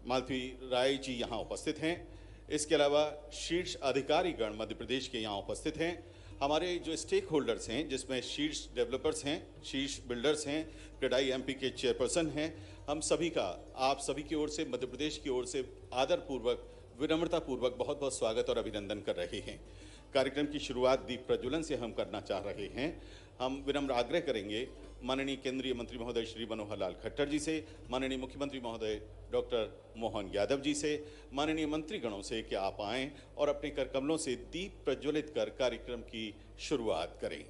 मालती राय जी यहाँ उपस्थित हैं। इसके अलावा शीर्ष अधिकारीगण मध्य प्रदेश के यहाँ उपस्थित हैं। हमारे जो स्टेक होल्डर्स हैं, जिसमें शीर्ष डेवलपर्स हैं, शीर्ष बिल्डर्स हैं, क्रेडाई एमपी के चेयरपर्सन हैं, हम सभी का आप सभी की ओर से, मध्य प्रदेश की ओर से आदरपूर्वक, विनम्रतापूर्वक बहुत बहुत स्वागत और अभिनंदन कर रहे हैं। कार्यक्रम की शुरुआत दीप प्रज्वलन से हम करना चाह रहे हैं। हम विनम्र आग्रह करेंगे माननीय केंद्रीय मंत्री महोदय श्री मनोहर लाल खट्टर जी से, माननीय मुख्यमंत्री महोदय डॉक्टर मोहन यादव जी से, माननीय मंत्रीगणों से कि आप आएं और अपने कर कमलों से दीप प्रज्वलित कर कार्यक्रम की शुरुआत करें।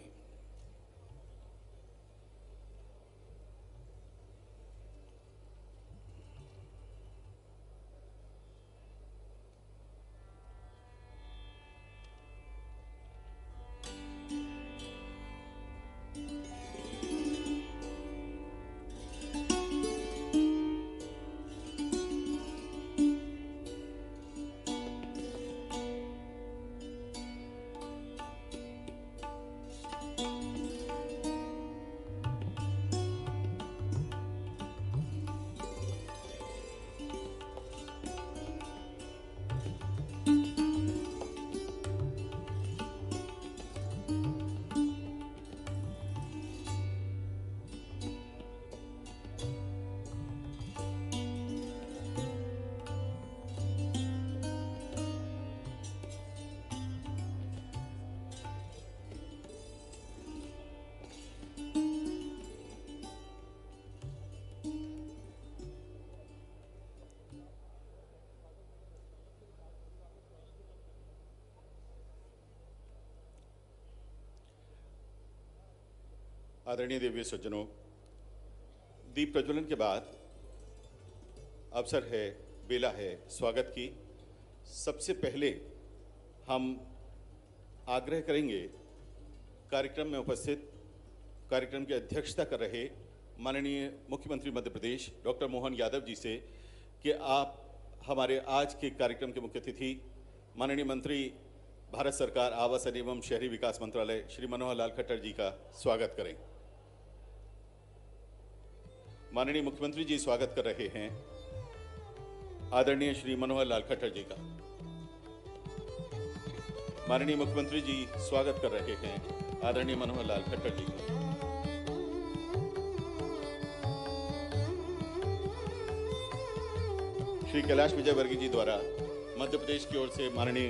आदरणीय देवी सज्जनों, दीप प्रज्वलन के बाद अवसर है, बेला है स्वागत की। सबसे पहले हम आग्रह करेंगे कार्यक्रम में उपस्थित, कार्यक्रम की अध्यक्षता कर रहे माननीय मुख्यमंत्री मध्य प्रदेश डॉक्टर मोहन यादव जी से कि आप हमारे आज के कार्यक्रम के मुख्य अतिथि माननीय मंत्री भारत सरकार आवास एवं शहरी विकास मंत्रालय श्री मनोहर लाल खट्टर जी का स्वागत करें। माननीय मुख्यमंत्री जी स्वागत कर रहे हैं आदरणीय श्री मनोहर लाल खट्टर जी का। माननीय मुख्यमंत्री जी स्वागत कर रहे हैं आदरणीय मनोहर लाल खट्टर जी का। श्री कैलाश विजयवर्गीय जी द्वारा मध्य प्रदेश की ओर से माननीय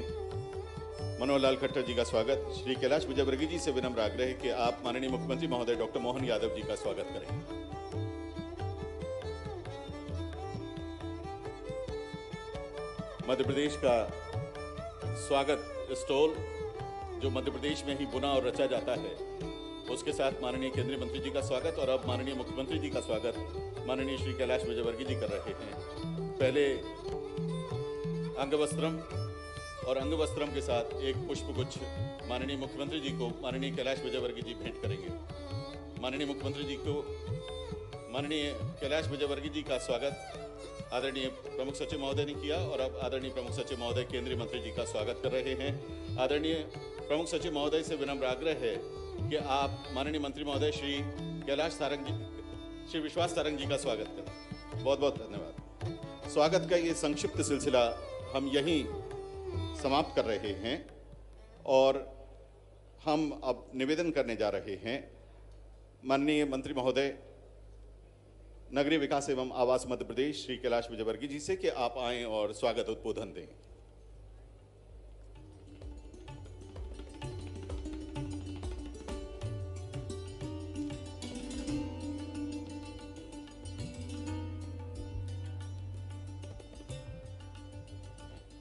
मनोहर लाल खट्टर जी का स्वागत। श्री कैलाश विजयवर्गीय जी से विनम्र आग्रह है कि आप माननीय मुख्यमंत्री महोदय डॉक्टर मोहन यादव जी का स्वागत करें। मध्य प्रदेश का स्वागत स्टॉल जो मध्य प्रदेश में ही बुना और रचा जाता है, उसके साथ माननीय केंद्रीय मंत्री जी का स्वागत और अब माननीय मुख्यमंत्री जी का स्वागत माननीय श्री कैलाश विजयवर्गीय जी कर रहे हैं। पहले अंगवस्त्रम और अंगवस्त्रम के साथ एक पुष्पगुच्छ माननीय मुख्यमंत्री जी को माननीय कैलाश विजयवर्गीय जी भेंट करेंगे। माननीय मुख्यमंत्री जी को माननीय कैलाश विजयवर्गीय जी का स्वागत आदरणीय प्रमुख सचिव महोदय ने किया और अब आदरणीय प्रमुख सचिव महोदय केंद्रीय मंत्री जी का स्वागत कर रहे हैं। आदरणीय प्रमुख सचिव महोदय से विनम्र आग्रह है कि आप माननीय मंत्री महोदय श्री कैलाश सारंग जी, श्री विश्वास सारंग जी का स्वागत करें। बहुत बहुत धन्यवाद। स्वागत का ये संक्षिप्त सिलसिला हम यहीं समाप्त कर रहे हैं और हम अब निवेदन करने जा रहे हैं माननीय मंत्री महोदय नगरीय विकास एवं आवास मध्य प्रदेश श्री कैलाश विजयवर्गीय जी से कि आप आएं और स्वागत उद्बोधन दें।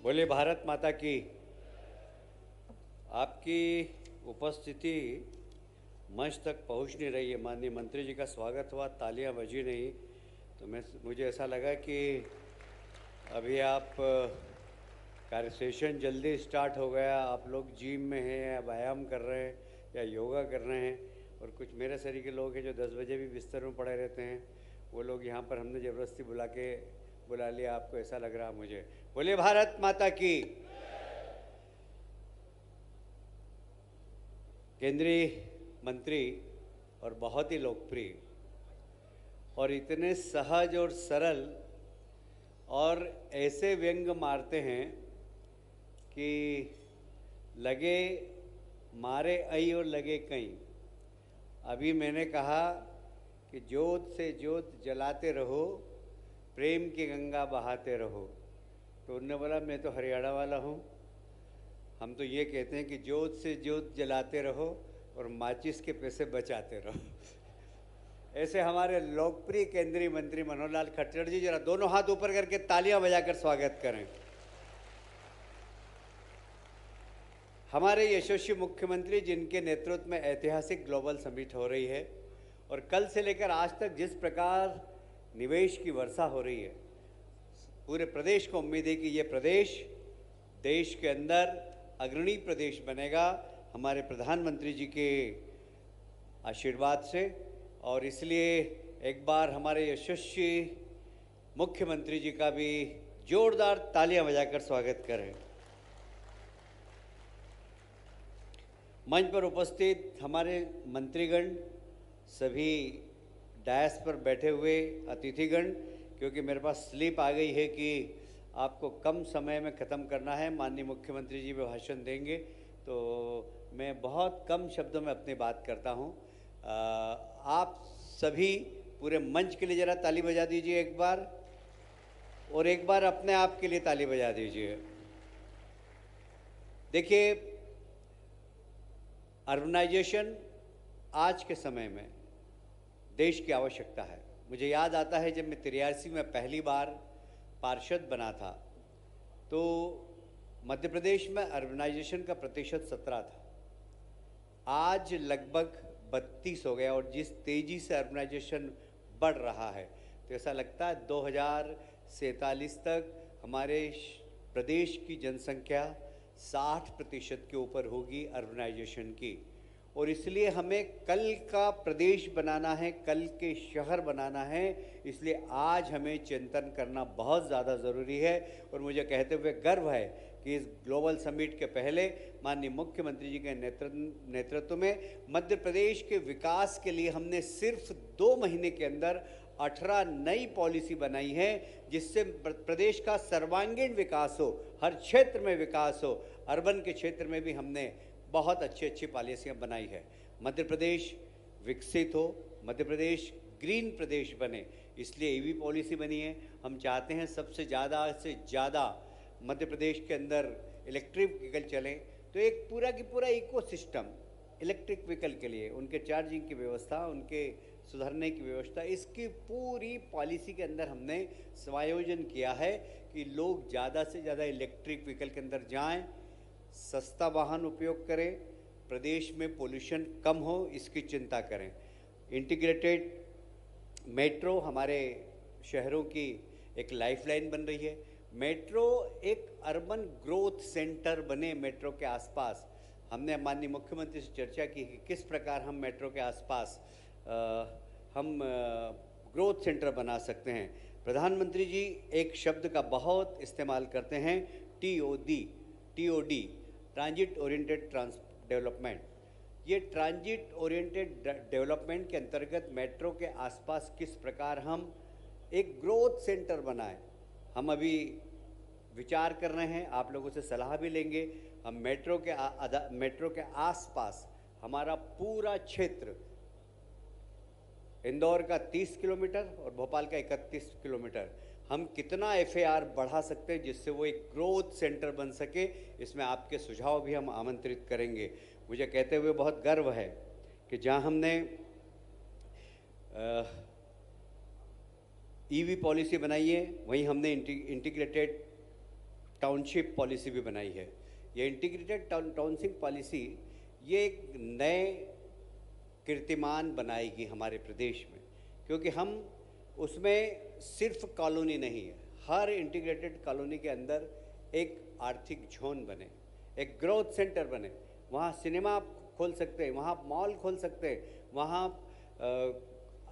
बोले भारत माता की। आपकी उपस्थिति मंच तक पहुंच नहीं रही है। माननीय मंत्री जी का स्वागत हुआ, तालियां बजी नहीं, तो मुझे ऐसा लगा कि अभी आप कार्य सेशन जल्दी स्टार्ट हो गया, आप लोग जिम में हैं या व्यायाम कर रहे हैं या योगा कर रहे हैं, और कुछ मेरे शरीर के लोग हैं जो 10 बजे भी बिस्तर में पड़े रहते हैं, वो लोग यहाँ पर हमने ज़बरदस्ती बुला लिया, आपको ऐसा लग रहा मुझे। बोले भारत माता की। केंद्रीय मंत्री और बहुत ही लोकप्रिय और इतने सहज और सरल और ऐसे व्यंग मारते हैं कि लगे मारे आई और लगे कहीं। अभी मैंने कहा कि जोत से जोत जलाते रहो, प्रेम की गंगा बहाते रहो। तो उन्होंने बोला मैं तो हरियाणा वाला हूँ, हम तो ये कहते हैं कि जोत से जोत जलाते रहो और माचिस के पैसे बचाते रहो। ऐसे हमारे लोकप्रिय केंद्रीय मंत्री मनोहर लाल खट्टर जी, जरा दोनों हाथ ऊपर करके तालियां बजाकर स्वागत करें। हमारे यशस्वी मुख्यमंत्री जिनके नेतृत्व में ऐतिहासिक ग्लोबल समिट हो रही है और कल से लेकर आज तक जिस प्रकार निवेश की वर्षा हो रही है, पूरे प्रदेश को उम्मीद है कि ये प्रदेश देश के अंदर अग्रणी प्रदेश बनेगा हमारे प्रधानमंत्री जी के आशीर्वाद से। और इसलिए एक बार हमारे यशस्वी मुख्यमंत्री जी का भी जोरदार तालियां बजाकर स्वागत करें। मंच पर उपस्थित हमारे मंत्रीगण, सभी डायस पर बैठे हुए अतिथिगण, क्योंकि मेरे पास स्लिप आ गई है कि आपको कम समय में ख़त्म करना है, माननीय मुख्यमंत्री जी भी भाषण देंगे, तो मैं बहुत कम शब्दों में अपनी बात करता हूँ। आप सभी पूरे मंच के लिए ज़रा ताली बजा दीजिए एक बार, और एक बार अपने आप के लिए ताली बजा दीजिए। देखिए, अर्बनाइजेशन आज के समय में देश की आवश्यकता है। मुझे याद आता है जब मैं 83 में पहली बार पार्षद बना था, तो मध्य प्रदेश में अर्बनाइजेशन का प्रतिशत 17 था, आज लगभग 32 हो गया। और जिस तेज़ी से अर्बनाइजेशन बढ़ रहा है, तो ऐसा लगता है 2047 तक हमारे प्रदेश की जनसंख्या 60% के ऊपर होगी अर्बनाइजेशन की। और इसलिए हमें कल का प्रदेश बनाना है, कल के शहर बनाना है, इसलिए आज हमें चिंतन करना बहुत ज़्यादा ज़रूरी है। और मुझे कहते हुए गर्व है कि इस ग्लोबल समिट के पहले माननीय मुख्यमंत्री जी के नेतृत्व में मध्य प्रदेश के विकास के लिए हमने सिर्फ 2 महीने के अंदर 18 नई पॉलिसी बनाई है, जिससे प्रदेश का सर्वांगीण विकास हो, हर क्षेत्र में विकास हो। अर्बन के क्षेत्र में भी हमने बहुत अच्छी पॉलिसियाँ बनाई है। मध्य प्रदेश विकसित हो, मध्य प्रदेश ग्रीन प्रदेश बने, इसलिए ईवी पॉलिसी बनी है। हम चाहते हैं सबसे ज़्यादा से ज़्यादा मध्य प्रदेश के अंदर इलेक्ट्रिक व्हीकल चलें, तो एक पूरा की पूरा इकोसिस्टम इलेक्ट्रिक व्हीकल के लिए, उनके चार्जिंग की व्यवस्था, उनके सुधारने की व्यवस्था, इसकी पूरी पॉलिसी के अंदर हमने समायोजन किया है कि लोग ज़्यादा से ज़्यादा इलेक्ट्रिक व्हीकल के अंदर जाएं, सस्ता वाहन उपयोग करें, प्रदेश में पोल्यूशन कम हो, इसकी चिंता करें। इंटीग्रेटेड मेट्रो हमारे शहरों की एक लाइफलाइन बन रही है। मेट्रो एक अर्बन ग्रोथ सेंटर बने मेट्रो के आसपास। हमने माननीय मुख्यमंत्री से चर्चा की कि किस प्रकार हम मेट्रो के आसपास हम ग्रोथ सेंटर बना सकते हैं। प्रधानमंत्री जी एक शब्द का बहुत इस्तेमाल करते हैं, TOD, ट्रांजिट ओरिएंटेड डेवलपमेंट। ये ट्रांजिट ओरिएंटेड डेवलपमेंट के अंतर्गत मेट्रो के आसपास किस प्रकार हम एक ग्रोथ सेंटर बनाएं, हम अभी विचार कर रहे हैं, आप लोगों से सलाह भी लेंगे। हम मेट्रो के आसपास हमारा पूरा क्षेत्र, इंदौर का 30 किलोमीटर और भोपाल का 31 किलोमीटर, हम कितना FAR बढ़ा सकते हैं जिससे वो एक ग्रोथ सेंटर बन सके, इसमें आपके सुझाव भी हम आमंत्रित करेंगे। मुझे कहते हुए बहुत गर्व है कि जहां हमने EV पॉलिसी बनाई है, वहीं हमने इंटीग्रेटेड टाउनशिप पॉलिसी भी बनाई है। ये इंटीग्रेटेड टाउनशिप पॉलिसी ये एक नए कीर्तिमान बनाएगी हमारे प्रदेश में, क्योंकि हम उसमें सिर्फ कॉलोनी नहीं है, हर इंटीग्रेटेड कॉलोनी के अंदर एक आर्थिक जोन बने, एक ग्रोथ सेंटर बने। वहाँ सिनेमा आप खोल सकते हैं, वहाँ मॉल खोल सकते हैं, वहाँ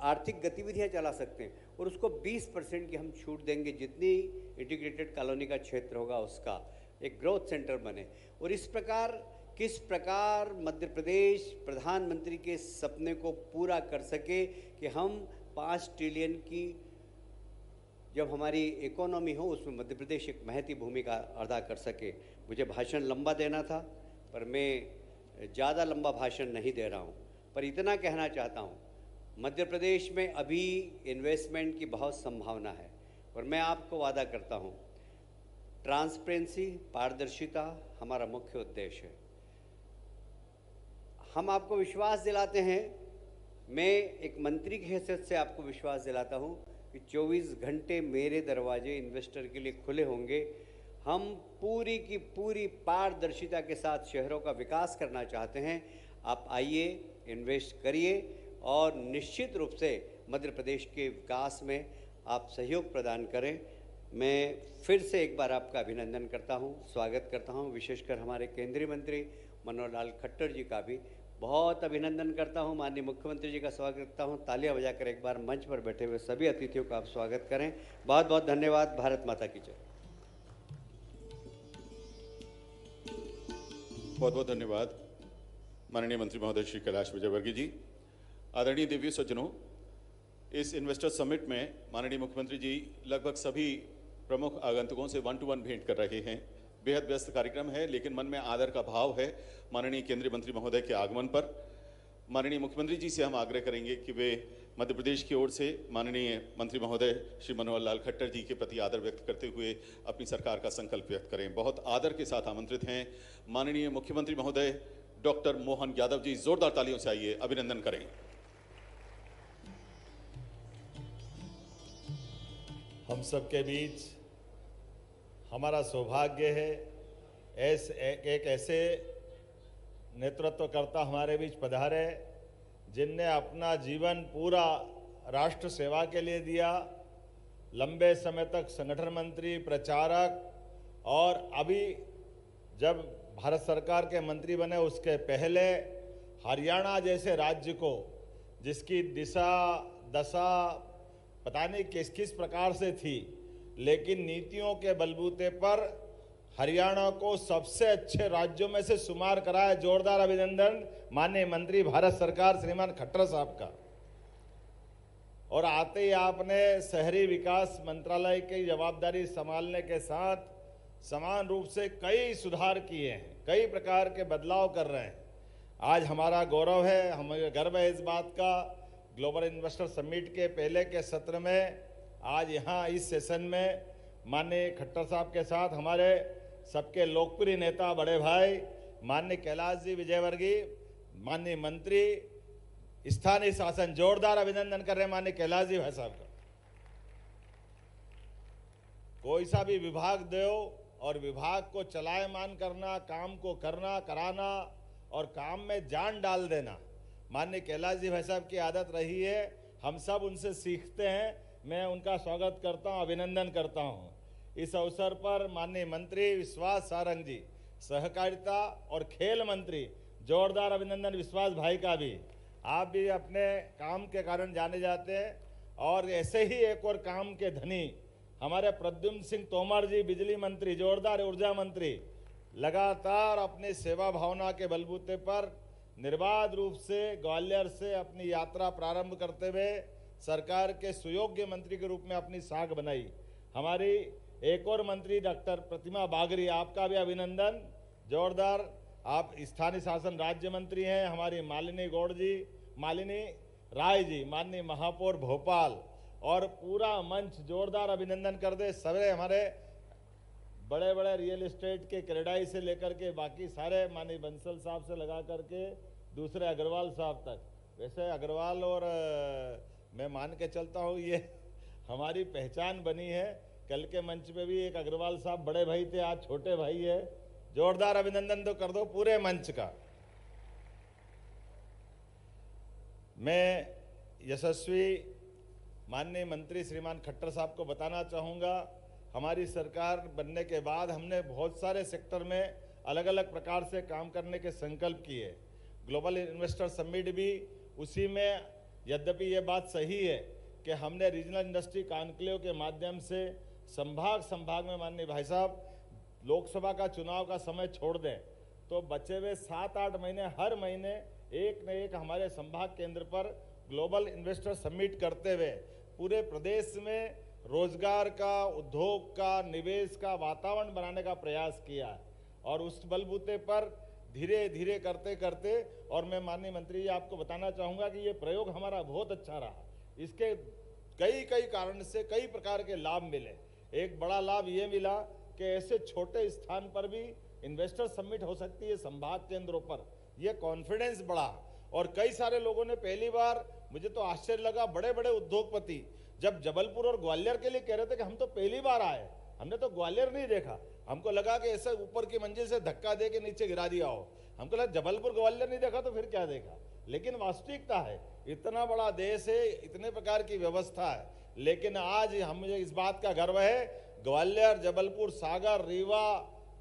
आर्थिक गतिविधियाँ चला सकते हैं, और उसको 20% की हम छूट देंगे, जितनी इंटीग्रेटेड कॉलोनी का क्षेत्र होगा उसका एक ग्रोथ सेंटर बने। और इस प्रकार किस प्रकार मध्य प्रदेश प्रधानमंत्री के सपने को पूरा कर सके कि हम 5 ट्रिलियन की जब हमारी इकोनॉमी हो उसमें मध्य प्रदेश एक महती भूमिका अदा कर सके। मुझे भाषण लंबा देना था पर मैं ज़्यादा लंबा भाषण नहीं दे रहा हूँ, पर इतना कहना चाहता हूँ, मध्य प्रदेश में अभी इन्वेस्टमेंट की बहुत संभावना है और मैं आपको वादा करता हूँ, ट्रांसपेरेंसी, पारदर्शिता हमारा मुख्य उद्देश्य है। हम आपको विश्वास दिलाते हैं, मैं एक मंत्री की हैसियत से आपको विश्वास दिलाता हूँ कि 24 घंटे मेरे दरवाजे इन्वेस्टर के लिए खुले होंगे। हम पूरी की पूरी पारदर्शिता के साथ शहरों का विकास करना चाहते हैं। आप आइए, इन्वेस्ट करिए और निश्चित रूप से मध्य प्रदेश के विकास में आप सहयोग प्रदान करें। मैं फिर से एक बार आपका अभिनंदन करता हूं, स्वागत करता हूं। विशेषकर हमारे केंद्रीय मंत्री मनोहर लाल खट्टर जी का भी बहुत अभिनंदन करता हूं। माननीय मुख्यमंत्री जी का स्वागत करता हूं। तालियां बजाकर एक बार मंच पर बैठे हुए सभी अतिथियों का आप स्वागत करें। बहुत बहुत धन्यवाद। भारत माता की जय। बहुत बहुत धन्यवाद माननीय मंत्री महोदय श्री कैलाश विजयवर्गीय जी। आदरणीय देवी सज्जनों, इस इन्वेस्टर समिट में माननीय मुख्यमंत्री जी लगभग सभी प्रमुख आगंतुकों से 1-to-1 भेंट कर रहे हैं। बेहद व्यस्त कार्यक्रम है, लेकिन मन में आदर का भाव है माननीय केंद्रीय मंत्री महोदय के आगमन पर। माननीय मुख्यमंत्री जी से हम आग्रह करेंगे कि वे मध्य प्रदेश की ओर से माननीय मंत्री महोदय श्री मनोहर लाल खट्टर जी के प्रति आदर व्यक्त करते हुए अपनी सरकार का संकल्प व्यक्त करें। बहुत आदर के साथ आमंत्रित हैं माननीय मुख्यमंत्री महोदय डॉक्टर मोहन यादव जी। जोरदार तालियों से आइए, अभिनंदन करें। हम सबके बीच हमारा सौभाग्य है एक ऐसे नेतृत्वकर्ता हमारे बीच पधारे जिनने अपना जीवन पूरा राष्ट्र सेवा के लिए दिया। लंबे समय तक संगठन मंत्री, प्रचारक और अभी जब भारत सरकार के मंत्री बने उसके पहले हरियाणा जैसे राज्य को, जिसकी दिशा दशा पता नहीं किस किस प्रकार से थी, लेकिन नीतियों के बलबूते पर हरियाणा को सबसे अच्छे राज्यों में से शुमार कराया। जोरदार अभिनंदन माननीय मंत्री भारत सरकार श्रीमान खट्टर साहब का। और आते ही आपने शहरी विकास मंत्रालय की जवाबदारी संभालने के साथ समान रूप से कई सुधार किए हैं, कई प्रकार के बदलाव कर रहे हैं। आज हमारा गौरव है, हमें गर्व है इस बात का, ग्लोबल इन्वेस्टर समिट के पहले के सत्र में आज यहाँ इस सेशन में माननीय खट्टर साहब के साथ हमारे सबके लोकप्रिय नेता बड़े भाई माननीय कैलाश जी विजयवर्गीय, माननीय मंत्री स्थानीय शासन, जोरदार अभिनंदन कर रहे हैं माननीय कैलाश जी भाई साहब का। कोई सा भी विभाग दो और विभाग को चलायमान करना, काम को करना, कराना और काम में जान डाल देना, माननीय कैलाश जी भाई साहब की आदत रही है। हम सब उनसे सीखते हैं। मैं उनका स्वागत करता हूं, अभिनंदन करता हूं। इस अवसर पर माननीय मंत्री विश्वास सारंग जी, सहकारिता और खेल मंत्री, जोरदार अभिनंदन विश्वास भाई का भी। आप भी अपने काम के कारण जाने जाते हैं। और ऐसे ही एक और काम के धनी हमारे प्रद्युम्न सिंह तोमर जी, बिजली मंत्री, जोरदार ऊर्जा मंत्री, लगातार अपनी सेवा भावना के बलबूते पर निर्बाध रूप से ग्वालियर से अपनी यात्रा प्रारंभ करते हुए सरकार के सुयोग्य मंत्री के रूप में अपनी साख बनाई। हमारी एक और मंत्री डॉक्टर प्रतिमा बागरी, आपका भी अभिनंदन, जोरदार। आप स्थानीय शासन राज्य मंत्री हैं। हमारी मालिनी गौड़ जी, मालिनी राय जी, माननीय महापौर भोपाल, और पूरा मंच जोरदार अभिनंदन कर दे। सभी हमारे बड़े बड़े रियल एस्टेट के क्रेडाई से लेकर के बाकी सारे, माननीय बंसल साहब से लगा करके दूसरे अग्रवाल साहब तक। वैसे अग्रवाल और मैं मान के चलता हूँ ये हमारी पहचान बनी है। कल के मंच पे भी एक अग्रवाल साहब बड़े भाई थे, आज छोटे भाई है। जोरदार अभिनंदन तो कर दो पूरे मंच का। मैं यशस्वी माननीय मंत्री श्रीमान खट्टर साहब को बताना चाहूँगा, हमारी सरकार बनने के बाद हमने बहुत सारे सेक्टर में अलग अलग प्रकार से काम करने के संकल्प किए। ग्लोबल इन्वेस्टर समिट भी उसी में, यद्यपि ये बात सही है कि हमने रीजनल इंडस्ट्री कॉन्क्लेव के माध्यम से संभाग में माननीय भाई साहब लोकसभा का चुनाव का समय छोड़ दें तो बचे हुए 7-8 महीने हर महीने एक न एक हमारे संभाग केंद्र पर ग्लोबल इन्वेस्टर समिट करते हुए पूरे प्रदेश में रोजगार का, उद्योग का, निवेश का वातावरण बनाने का प्रयास किया है और उस बलबूते पर धीरे धीरे करते करते, और मैं माननीय मंत्री जी आपको बताना चाहूँगा कि ये प्रयोग हमारा बहुत अच्छा रहा। इसके कई कई कारण से कई प्रकार के लाभ मिले। एक बड़ा लाभ ये मिला कि ऐसे छोटे स्थान पर भी इन्वेस्टर समिट हो सकती है संभाग केंद्रों पर, यह कॉन्फिडेंस बढ़ा और कई सारे लोगों ने पहली बार, मुझे तो आश्चर्य लगा, बड़े बड़े उद्योगपति जब जबलपुर और ग्वालियर के लिए कह रहे थे कि हम तो पहली बार आए, हमने तो ग्वालियर नहीं देखा, हमको लगा कि ऐसे ऊपर की मंजिल से धक्का दे के नीचे गिरा दिया हो, हमको लगा जबलपुर ग्वालियर नहीं देखा तो फिर क्या देखा। लेकिन वास्तविकता है, इतना बड़ा देश है, इतने प्रकार की व्यवस्था है, लेकिन आज मुझे इस बात का गर्व है, ग्वालियर, जबलपुर, सागर, रीवा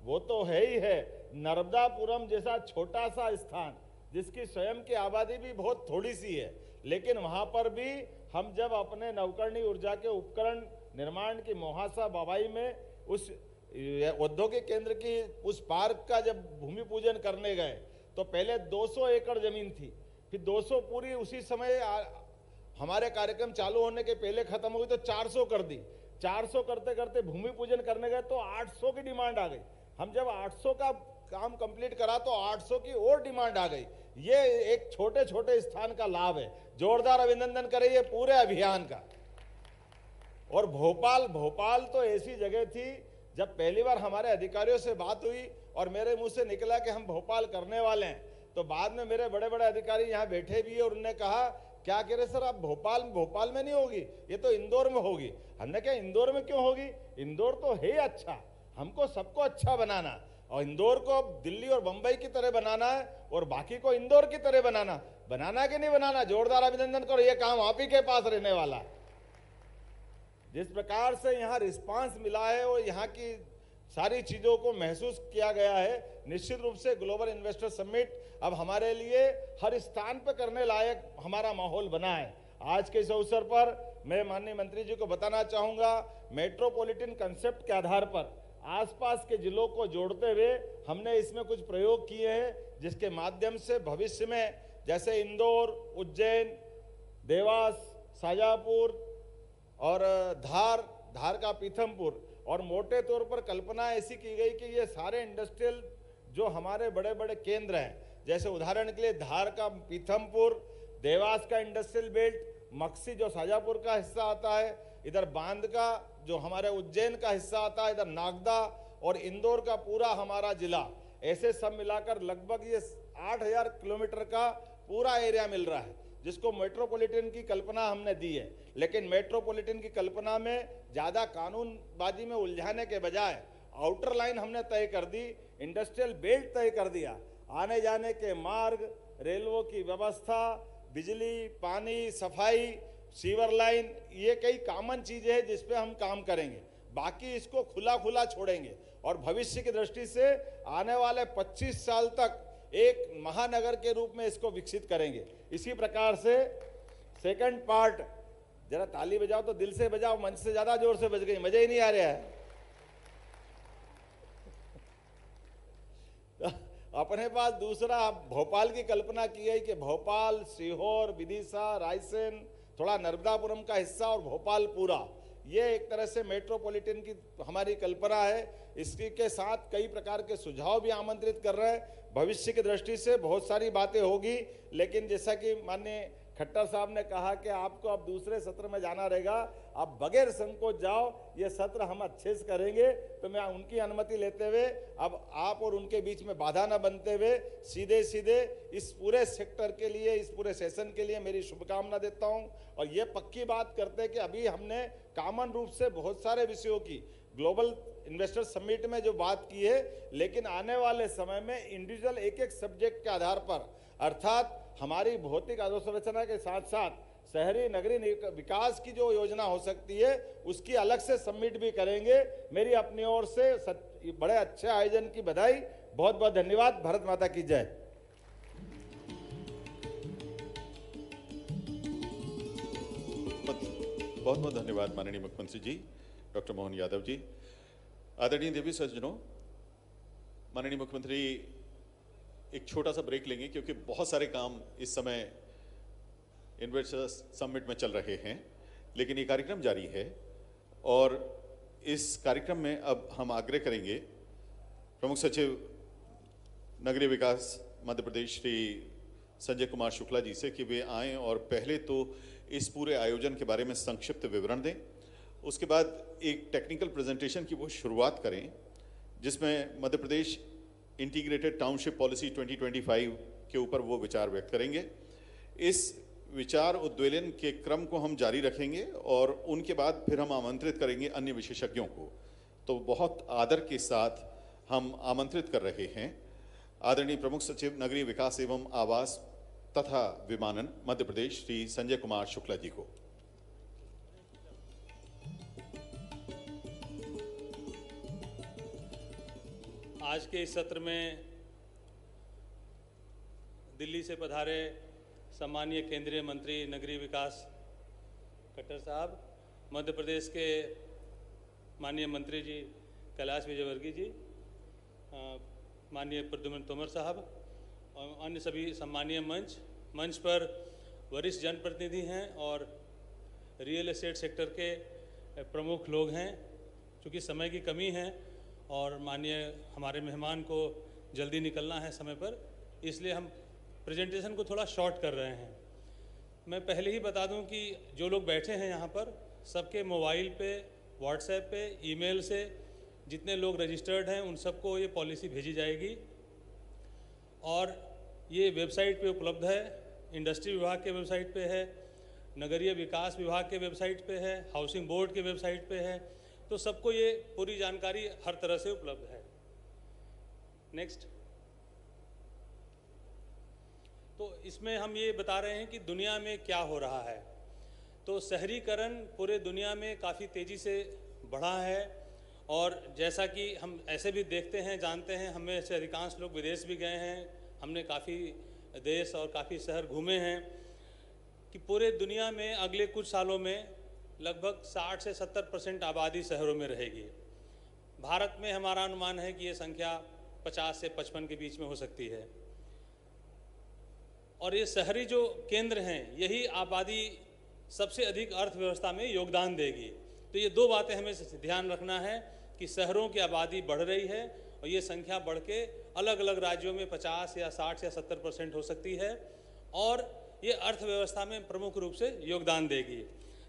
वो तो है ही है, नर्मदापुरम जैसा छोटा सा स्थान जिसकी स्वयं की आबादी भी बहुत थोड़ी सी है, लेकिन वहां पर भी हम जब अपने नवकरणीय ऊर्जा के उपकरण निर्माण की मोहासा बाबाई में उस औद्योगिक केंद्र की उस पार्क का जब भूमि पूजन करने गए तो पहले 200 एकड़ जमीन थी, फिर 200 पूरी उसी समय हमारे कार्यक्रम चालू होने के पहले खत्म हो गई तो 400 कर दी। 400 करते करते भूमि पूजन करने गए तो 800 की डिमांड आ गई। हम जब 800 का काम कंप्लीट करा तो 800 की और डिमांड आ गई। ये एक छोटे छोटे स्थान का लाभ है। जोरदार अभिनंदन करें ये पूरे अभियान का। और भोपाल तो ऐसी जगह थी, जब पहली बार हमारे अधिकारियों से बात हुई और मेरे मुंह से निकला कि हम भोपाल करने वाले हैं, तो बाद में मेरे बड़े बड़े अधिकारी यहाँ बैठे भी है और उन्होंने कहा क्या कह रहे सर आप भोपाल में नहीं होगी, ये तो इंदौर में होगी। हमने कहा इंदौर में क्यों होगी, इंदौर तो है अच्छा, हमको सबको अच्छा बनाना और इंदौर को दिल्ली और बंबई की तरह बनाना है और बाकी को इंदौर की तरह बनाना कि नहीं बनाना। जोरदार अभिनंदन करो, ये काम आप ही के पास रहने वाला है। जिस प्रकार से यहाँ रिस्पांस मिला है और यहाँ की सारी चीजों को महसूस किया गया है, निश्चित रूप से ग्लोबल इन्वेस्टर समिट अब हमारे लिए हर स्थान पर करने लायक हमारा माहौल बना है। आज के इस अवसर पर मैं माननीय मंत्री जी को बताना चाहूंगा, मेट्रोपॉलिटन कंसेप्ट के आधार पर आसपास के जिलों को जोड़ते हुए हमने इसमें कुछ प्रयोग किए हैं, जिसके माध्यम से भविष्य में जैसे इंदौर, उज्जैन, देवास, शाजापुर और धार का पीथमपुर, और मोटे तौर पर कल्पना ऐसी की गई कि ये सारे इंडस्ट्रियल जो हमारे बड़े बड़े केंद्र हैं, जैसे उदाहरण के लिए धार का पीथमपुर, देवास का इंडस्ट्रियल बेल्ट, मक्सी जो शाजापुर का हिस्सा आता है, इधर बांध का जो हमारे उज्जैन का हिस्सा आता है, इधर नागदा और इंदौर का पूरा हमारा जिला, ऐसे सब मिलाकर लगभग ये 8000 किलोमीटर का पूरा एरिया मिल रहा है, जिसको मेट्रोपॉलिटन की कल्पना हमने दी है। लेकिन मेट्रोपॉलिटन की कल्पना में ज़्यादा कानूनबाजी में उलझाने के बजाय आउटर लाइन हमने तय कर दी, इंडस्ट्रियल बेल्ट तय कर दिया, आने जाने के मार्ग, रेलवे की व्यवस्था, बिजली, पानी, सफाई, सीवर लाइन, ये कई कॉमन चीज़ें हैं जिस पे हम काम करेंगे। बाकी इसको खुला छोड़ेंगे और भविष्य की दृष्टि से आने वाले 25 साल तक एक महानगर के रूप में इसको विकसित करेंगे। इसी प्रकार से सेकंड पार्ट, जरा ताली बजाओ तो दिल से बजाओ, मंच से ज्यादा जोर से बज गई, मजा ही नहीं आ रहा है। अपने पास दूसरा भोपाल की कल्पना की गई कि भोपाल, सीहोर, विदिशा, रायसेन, थोड़ा नर्मदापुरम का हिस्सा और भोपाल पूरा, ये एक तरह से मेट्रोपॉलिटन की हमारी कल्पना है। इसी के साथ कई प्रकार के सुझाव भी आमंत्रित कर रहे हैं। भविष्य की दृष्टि से बहुत सारी बातें होगी, लेकिन जैसा कि माननीय खट्टर साहब ने कहा कि आपको अब दूसरे सत्र में जाना रहेगा, आप बगैर संकोच जाओ, ये सत्र हम अच्छे से करेंगे। तो मैं उनकी अनुमति लेते हुए अब आप और उनके बीच में बाधा न बनते हुए सीधे इस पूरे सेक्टर के लिए, इस पूरे सेशन के लिए मेरी शुभकामना देता हूं। और ये पक्की बात करते हैं कि अभी हमने कॉमन रूप से बहुत सारे विषयों की ग्लोबल इन्वेस्टर समिट में जो बात की है, लेकिन आने वाले समय में इंडिविजुअल एक सब्जेक्ट के आधार पर, अर्थात हमारी भौतिक अधोसंरचना के साथ साथ शहरी नगरीय विकास की जो योजना हो सकती है, उसकी अलग से समिट भी करेंगे। मेरी अपनी ओर से बड़े अच्छे आयोजन की बधाई, बहुत बहुत धन्यवाद। भारत माता की जय। बहुत बहुत धन्यवाद माननीय मुख्यमंत्री जी डॉक्टर मोहन यादव जी। आदरणीय देवी सज्जनों, माननीय मुख्यमंत्री एक छोटा सा ब्रेक लेंगे क्योंकि बहुत सारे काम इस समय इन्वेस्टर्स समिट में चल रहे हैं, लेकिन ये कार्यक्रम जारी है। और इस कार्यक्रम में अब हम आग्रह करेंगे प्रमुख सचिव नगरीय विकास मध्य प्रदेश श्री संजय कुमार शुक्ला जी से कि वे आएं और पहले तो इस पूरे आयोजन के बारे में संक्षिप्त विवरण दें, उसके बाद एक टेक्निकल प्रेजेंटेशन की वो शुरुआत करें जिसमें Madhya Pradesh integrated township policy 2025 के ऊपर वो विचार व्यक्त करेंगे। इस विचार उद्वेलन के क्रम को हम जारी रखेंगे और उनके बाद फिर हम आमंत्रित करेंगे अन्य विशेषज्ञों को। तो बहुत आदर के साथ हम आमंत्रित कर रहे हैं आदरणीय प्रमुख सचिव नगरीय विकास एवं आवास तथा विमानन मध्य प्रदेश श्री संजय कुमार शुक्ला जी को। आज के इस सत्र में दिल्ली से पधारे सम्मानीय केंद्रीय मंत्री नगरीय विकास खट्टर साहब, मध्य प्रदेश के माननीय मंत्री जी कैलाश विजयवर्गीय जी, माननीय प्रद्युम्न तोमर साहब और अन्य सभी सम्मानीय मंच पर वरिष्ठ जनप्रतिनिधि हैं और रियल एस्टेट सेक्टर के प्रमुख लोग हैं। चूँकि समय की कमी है और माननीय हमारे मेहमान को जल्दी निकलना है समय पर, इसलिए हम प्रेजेंटेशन को थोड़ा शॉर्ट कर रहे हैं। मैं पहले ही बता दूं कि जो लोग बैठे हैं यहाँ पर सबके मोबाइल पे, व्हाट्सएप पे, ईमेल से जितने लोग रजिस्टर्ड हैं उन सबको ये पॉलिसी भेजी जाएगी और ये वेबसाइट पे उपलब्ध है। इंडस्ट्री विभाग के वेबसाइट पे है, नगरीय विकास विभाग के वेबसाइट पे है, हाउसिंग बोर्ड के वेबसाइट पे है, तो सबको ये पूरी जानकारी हर तरह से उपलब्ध है। नेक्स्ट। तो इसमें हम ये बता रहे हैं कि दुनिया में क्या हो रहा है। तो शहरीकरण पूरे दुनिया में काफ़ी तेज़ी से बढ़ा है और जैसा कि हम ऐसे भी देखते हैं, जानते हैं, हमें से अधिकांश लोग विदेश भी गए हैं, हमने काफ़ी देश और काफ़ी शहर घूमे हैं कि पूरे दुनिया में अगले कुछ सालों में लगभग 60 से 70% आबादी शहरों में रहेगी। भारत में हमारा अनुमान है कि ये संख्या 50 से 55 के बीच में हो सकती है और ये शहरी जो केंद्र हैं यही आबादी सबसे अधिक अर्थव्यवस्था में योगदान देगी। तो ये दो बातें हमें ध्यान रखना है कि शहरों की आबादी बढ़ रही है और ये संख्या बढ़ के अलग अलग राज्यों में 50 या 60 या 70% हो सकती है और ये अर्थव्यवस्था में प्रमुख रूप से योगदान देगी।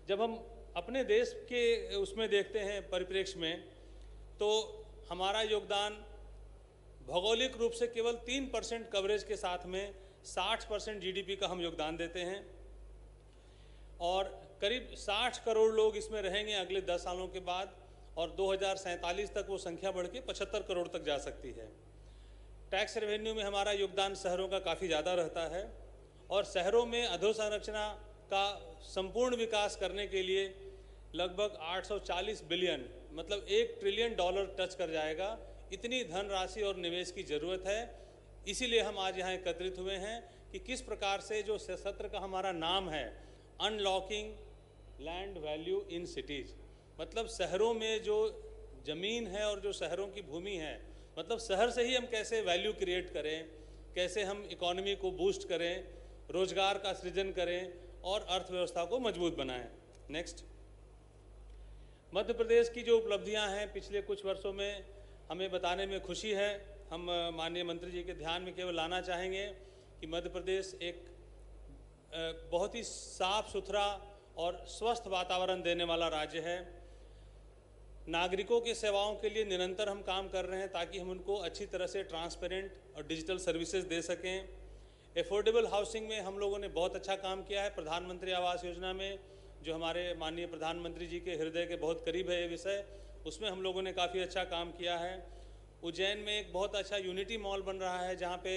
जब हम अपने देश के उसमें देखते हैं परिप्रेक्ष्य में, तो हमारा योगदान भौगोलिक रूप से केवल 3% कवरेज के साथ में 60% जीडीपी का हम योगदान देते हैं और करीब 60 करोड़ लोग इसमें रहेंगे अगले 10 सालों के बाद और 2047 तक वो संख्या बढ़ के 75 करोड़ तक जा सकती है। टैक्स रेवेन्यू में हमारा योगदान शहरों का काफ़ी ज़्यादा रहता है और शहरों में अधोसंरचना का संपूर्ण विकास करने के लिए लगभग 840 बिलियन मतलब $1 ट्रिलियन टच कर जाएगा। इतनी धनराशि और निवेश की ज़रूरत है। इसीलिए हम आज यहाँ एकत्रित हुए हैं कि किस प्रकार से जो सत्र का हमारा नाम है unlocking land value in cities, मतलब शहरों में जो ज़मीन है और जो शहरों की भूमि है, मतलब शहर से ही हम कैसे वैल्यू क्रिएट करें, कैसे हम इकोनॉमी को बूस्ट करें, रोजगार का सृजन करें और अर्थव्यवस्था को मजबूत बनाएं। नेक्स्ट। मध्य प्रदेश की जो उपलब्धियां हैं पिछले कुछ वर्षों में हमें बताने में खुशी है। हम माननीय मंत्री जी के ध्यान में केवल लाना चाहेंगे कि मध्य प्रदेश एक बहुत ही साफ सुथरा और स्वस्थ वातावरण देने वाला राज्य है। नागरिकों की सेवाओं के लिए निरंतर हम काम कर रहे हैं ताकि हम उनको अच्छी तरह से ट्रांसपेरेंट और डिजिटल सर्विसेज दे सकें। एफोर्डेबल हाउसिंग में हम लोगों ने बहुत अच्छा काम किया है। प्रधानमंत्री आवास योजना में जो हमारे माननीय प्रधानमंत्री जी के हृदय के बहुत करीब है ये विषय, उसमें हम लोगों ने काफ़ी अच्छा काम किया है। उज्जैन में एक बहुत अच्छा यूनिटी मॉल बन रहा है जहाँ पे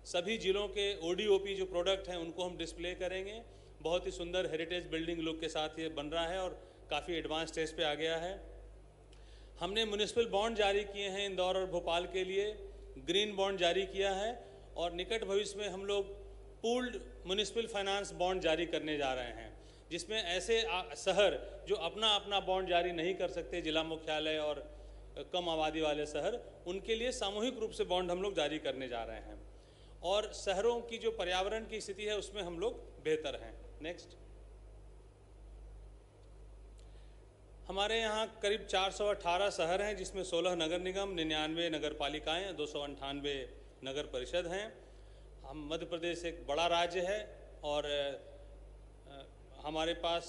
सभी जिलों के ODOP जो प्रोडक्ट हैं उनको हम डिस्प्ले करेंगे। बहुत ही सुंदर हेरिटेज बिल्डिंग लुक के साथ ये बन रहा है और काफ़ी एडवांस स्टेज पे आ गया है। हमने म्युनिसिपल बॉन्ड जारी किए हैं इंदौर और भोपाल के लिए, ग्रीन बॉन्ड जारी किया है और निकट भविष्य में हम लोग पूल्ड म्युनिसिपल फाइनेंस बॉन्ड जारी करने जा रहे हैं, जिसमें ऐसे शहर जो अपना अपना बॉन्ड जारी नहीं कर सकते, जिला मुख्यालय और कम आबादी वाले शहर, उनके लिए सामूहिक रूप से बॉन्ड हम लोग जारी करने जा रहे हैं और शहरों की जो पर्यावरण की स्थिति है उसमें हम लोग बेहतर हैं। नेक्स्ट। हमारे यहाँ करीब 418 शहर हैं, जिसमें 16 नगर निगम, 99 नगर पालिकाएँ, 298 नगर परिषद हैं। हम मध्य प्रदेश एक बड़ा राज्य है और हमारे पास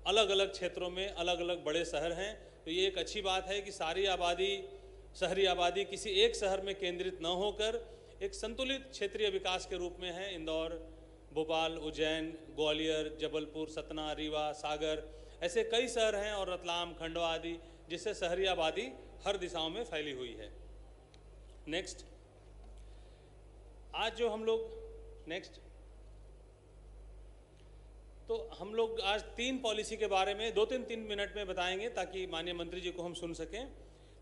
अलग अलग क्षेत्रों में अलग अलग बड़े शहर हैं। तो ये एक अच्छी बात है कि सारी आबादी, शहरी आबादी किसी एक शहर में केंद्रित न होकर एक संतुलित क्षेत्रीय विकास के रूप में है। इंदौर, भोपाल, उज्जैन, ग्वालियर, जबलपुर, सतना, रीवा, सागर, ऐसे कई शहर हैं और रतलाम, खंडवा आदि, जिससे शहरी आबादी हर दिशाओं में फैली हुई है। नेक्स्ट, आज जो हम लोग नेक्स्ट तो हम लोग आज 3 पॉलिसी के बारे में 2-3 मिनट में बताएंगे ताकि माननीय मंत्री जी को हम सुन सकें।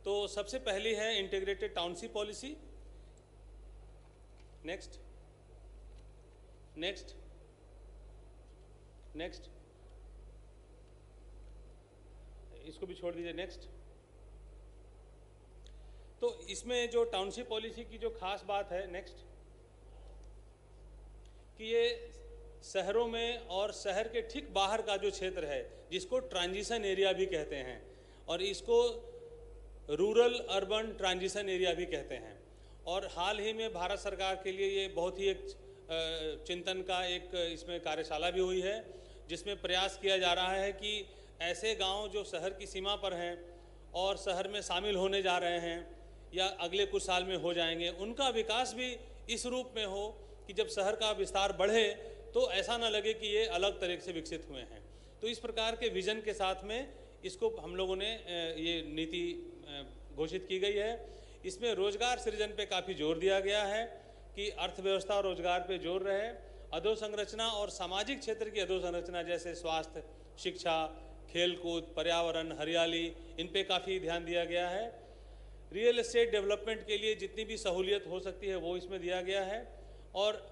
तो सबसे पहली है integrated township policy. Next next next इसको भी छोड़ दीजिए। नेक्स्ट, तो इसमें जो टाउनशिप पॉलिसी की जो खास बात है, नेक्स्ट, कि ये शहरों में और शहर के ठीक बाहर का जो क्षेत्र है, जिसको ट्रांजिशन एरिया भी कहते हैं और इसको रूरल अर्बन ट्रांजिशन एरिया भी कहते हैं। और हाल ही में भारत सरकार के लिए ये बहुत ही एक चिंतन का एक इसमें कार्यशाला भी हुई है, जिसमें प्रयास किया जा रहा है कि ऐसे गांव जो शहर की सीमा पर हैं और शहर में शामिल होने जा रहे हैं या अगले कुछ साल में हो जाएंगे, उनका विकास भी इस रूप में हो कि जब शहर का विस्तार बढ़े तो ऐसा ना लगे कि ये अलग तरीके से विकसित हुए हैं। तो इस प्रकार के विजन के साथ में इसको हम लोगों ने ये नीति घोषित की गई है। इसमें रोजगार सृजन पे काफ़ी जोर दिया गया है कि अर्थव्यवस्था और रोजगार पे जोर रहे। अधोसंरचना और सामाजिक क्षेत्र की अधोसंरचना जैसे स्वास्थ्य, शिक्षा, खेलकूद, पर्यावरण, हरियाली, इन पे काफ़ी ध्यान दिया गया है। रियल एस्टेट डेवलपमेंट के लिए जितनी भी सहूलियत हो सकती है वो इसमें दिया गया है। और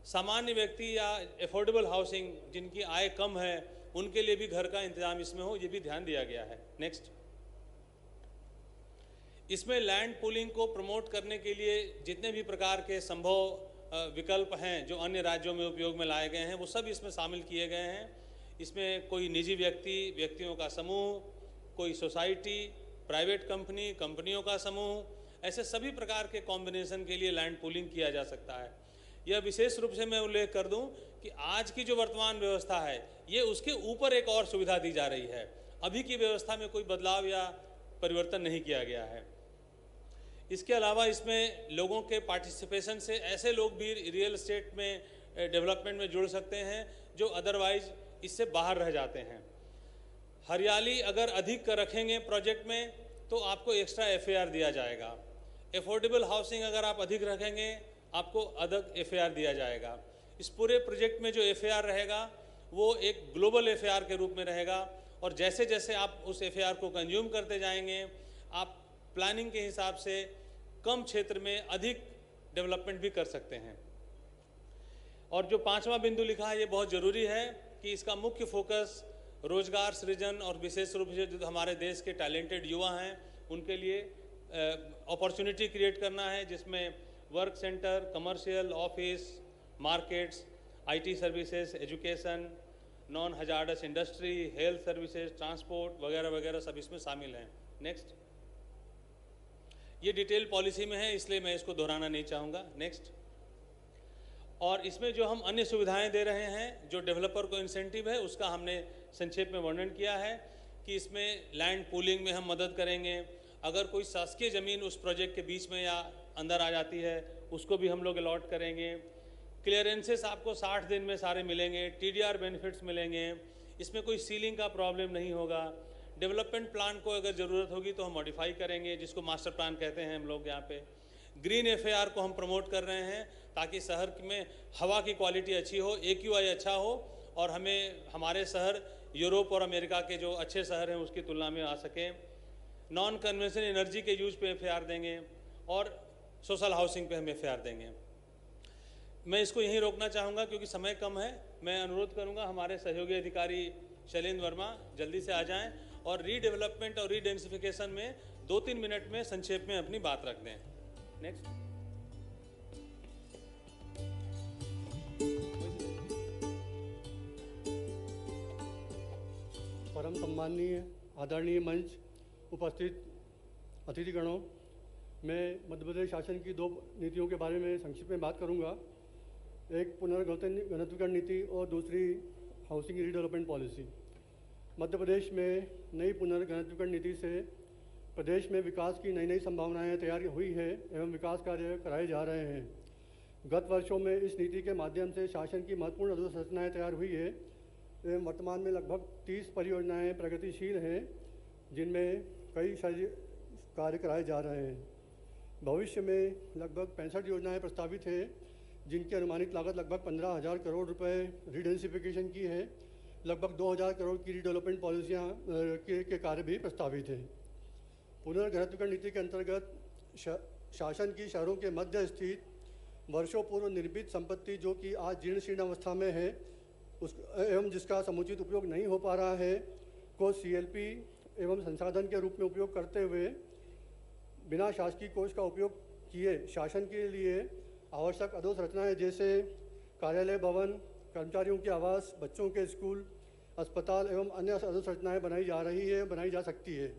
सामान्य व्यक्ति या एफोर्डेबल हाउसिंग, जिनकी आय कम है, उनके लिए भी घर का इंतजाम इसमें हो, ये भी ध्यान दिया गया है। नेक्स्ट, इसमें लैंड पूलिंग को प्रमोट करने के लिए जितने भी प्रकार के संभव विकल्प हैं जो अन्य राज्यों में उपयोग में लाए गए हैं, वो सब इसमें शामिल किए गए हैं। इसमें कोई निजी व्यक्तियों का समूह, कोई सोसाइटी, प्राइवेट कंपनी, कंपनियों का समूह, ऐसे सभी प्रकार के कॉम्बिनेशन के लिए लैंड पूलिंग किया जा सकता है। यह विशेष रूप से मैं उल्लेख कर दूं कि आज की जो वर्तमान व्यवस्था है, ये उसके ऊपर एक और सुविधा दी जा रही है। अभी की व्यवस्था में कोई बदलाव या परिवर्तन नहीं किया गया है। इसके अलावा इसमें लोगों के पार्टिसिपेशन से ऐसे लोग भी रियल एस्टेट में डेवलपमेंट में जुड़ सकते हैं जो अदरवाइज इससे बाहर रह जाते हैं। हरियाली अगर अधिक रखेंगे प्रोजेक्ट में तो आपको एक्स्ट्रा FAR दिया जाएगा। एफोर्डेबल हाउसिंग अगर आप अधिक रखेंगे आपको अधिक FAR दिया जाएगा। इस पूरे प्रोजेक्ट में जो FAR रहेगा वो एक ग्लोबल FAR के रूप में रहेगा और जैसे जैसे आप उस FAR को कंज्यूम करते जाएंगे, आप प्लानिंग के हिसाब से कम क्षेत्र में अधिक डेवलपमेंट भी कर सकते हैं। और जो 5वां बिंदु लिखा है, ये बहुत ज़रूरी है कि इसका मुख्य फोकस रोजगार सृजन और विशेष रूप से जो हमारे देश के टैलेंटेड युवा हैं उनके लिए अपॉर्चुनिटी क्रिएट करना है, जिसमें work centre, commercial, office, markets, IT services, education, non hazardous industry, health services, transport वगैरह वगैरह सब इसमें शामिल हैं। नेक्स्ट, ये डिटेल पॉलिसी में है इसलिए मैं इसको दोहराना नहीं चाहूँगा। नेक्स्ट, और इसमें जो हम अन्य सुविधाएं दे रहे हैं, जो डेवलपर को इंसेंटिव है, उसका हमने संक्षेप में वर्णन किया है कि इसमें लैंड पूलिंग में हम मदद करेंगे। अगर कोई शासकीय ज़मीन उस प्रोजेक्ट के बीच में या अंदर आ जाती है उसको भी हम लोग अलॉट करेंगे। क्लियरेंसेस आपको 60 दिन में सारे मिलेंगे। TDR बेनिफिट्स मिलेंगे। इसमें कोई सीलिंग का प्रॉब्लम नहीं होगा। डेवलपमेंट प्लान को अगर ज़रूरत होगी तो हम मॉडिफाई करेंगे, जिसको मास्टर प्लान कहते हैं हम लोग यहाँ पे। ग्रीन FAR को हम प्रमोट कर रहे हैं ताकि शहर में हवा की क्वालिटी अच्छी हो, AQI अच्छा हो और हमारे शहर यूरोप और अमेरिका के जो अच्छे शहर हैं उसकी तुलना में आ सकें। नॉन कन्वेंशनल एनर्जी के यूज पे FAR देंगे और सोशल हाउसिंग पे हम FAR देंगे। मैं इसको यहीं रोकना चाहूँगा क्योंकि समय कम है। मैं अनुरोध करूँगा हमारे सहयोगी अधिकारी शैलेंद्र वर्मा जल्दी से आ जाएं और रीडेवलपमेंट और रीडेंसिफिकेशन में 2-3 मिनट में संक्षेप में अपनी बात रख दें। नेक्स्ट, परम सम्माननीय आदरणीय मंच, उपस्थित अतिथिगणों, मैं मध्य प्रदेश शासन की 2 नीतियों के बारे में संक्षिप्त में बात करूंगा। एक पुनर्घनत्वीकरण नीति और दूसरी housing redevelopment policy. Madhya Pradesh में नई पुनर्घनत्वीकरण नीति से प्रदेश में विकास की नई संभावनाएं तैयार हुई है एवं विकास कार्य कराए जा रहे हैं। गत वर्षों में इस नीति के माध्यम से शासन की महत्वपूर्ण अधोसंरचनाएं तैयार हुई है एवं वर्तमान में लगभग 30 परियोजनाएं प्रगतिशील हैं, जिनमें कई कार्य कराए जा रहे हैं। भविष्य में लगभग 65 योजनाएं प्रस्तावित हैं, जिनकी अनुमानित लागत लगभग 15,000 करोड़ रुपए रीडेंसिफिकेशन की है। लगभग 2,000 करोड़ की रीडेवलपमेंट पॉलिसियाँ के कार्य भी प्रस्तावित हैं। पुनर्घनत्वीकरण नीति के अंतर्गत शासन की शहरों के मध्य स्थित वर्षों पूर्व निर्मित संपत्ति, जो कि आज जीर्ण शीर्ण अवस्था में है एवं जिसका समुचित उपयोग नहीं हो पा रहा है, को CLP एवं संसाधन के रूप में उपयोग करते हुए बिना शासकीय कोष का उपयोग किए शासन के लिए आवश्यक अधोसंरचनाएं जैसे कार्यालय भवन, कर्मचारियों के आवास, बच्चों के स्कूल, अस्पताल एवं अन्य अधोसंरचनाएं बनाई जा सकती है।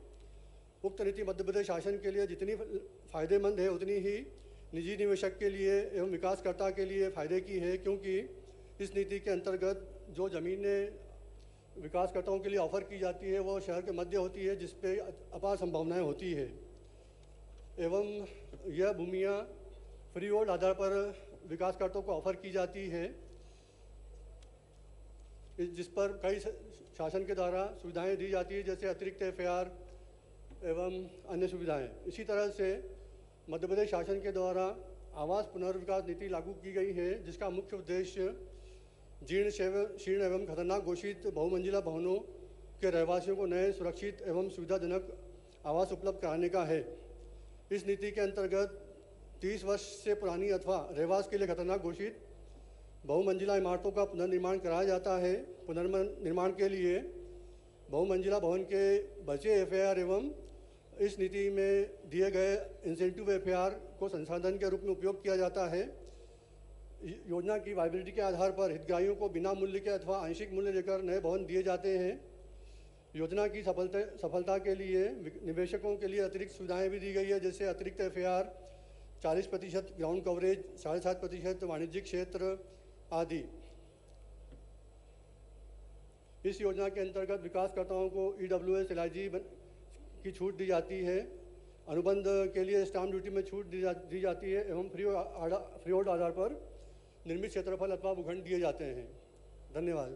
उक्त नीति मध्य प्रदेश शासन के लिए जितनी फ़ायदेमंद है, उतनी ही निजी निवेशक के लिए एवं विकासकर्ता के लिए फ़ायदे की है, क्योंकि इस नीति के अंतर्गत जो ज़मीनें विकासकर्ताओं के लिए ऑफ़र की जाती है वो शहर के मध्य होती है, जिस पे अपार संभावनाएं होती है एवं यह भूमियाँ फ्री होल्ड आधार पर विकासकर्ताओं को ऑफ़र की जाती है, जिस पर कई शासन के द्वारा सुविधाएं दी जाती है, जैसे अतिरिक्त FAR एवं अन्य सुविधाएं। इसी तरह से मध्य प्रदेश शासन के द्वारा आवास पुनर्विकास नीति लागू की गई है, जिसका मुख्य उद्देश्य शीर्ण एवं खतरनाक घोषित बहुमंजिला भवनों के रहवासियों को नए, सुरक्षित एवं सुविधाजनक आवास उपलब्ध कराने का है। इस नीति के अंतर्गत 30 वर्ष से पुरानी अथवा रहवास के लिए खतरनाक घोषित बहुमंजिला इमारतों का पुनर्निर्माण कराया जाता है। पुनर्निर्माण के लिए बहुमंजिला भवन के बचे FAR एवं इस नीति में दिए गए इंसेंटिव FAR को संसाधन के रूप में उपयोग किया जाता है। योजना की वायबिलिटी के आधार पर हितग्राहियों को बिना मूल्य के अथवा आंशिक मूल्य देकर नए भवन दिए जाते हैं। योजना की सफलता के लिए निवेशकों के लिए अतिरिक्त सुविधाएं भी दी गई है, जैसे अतिरिक्त FAR, 40% ग्राउंड कवरेज, 7.5% वाणिज्यिक क्षेत्र आदि। इस योजना के अंतर्गत विकासकर्ताओं को EWS LIG की छूट दी जाती है। अनुबंध के लिए स्टाम्प ड्यूटी में छूट दी जाती है एवं फ्री होल्ड आधार पर निर्मित क्षेत्रफल अथवा भूखंड दिए जाते हैं। धन्यवाद।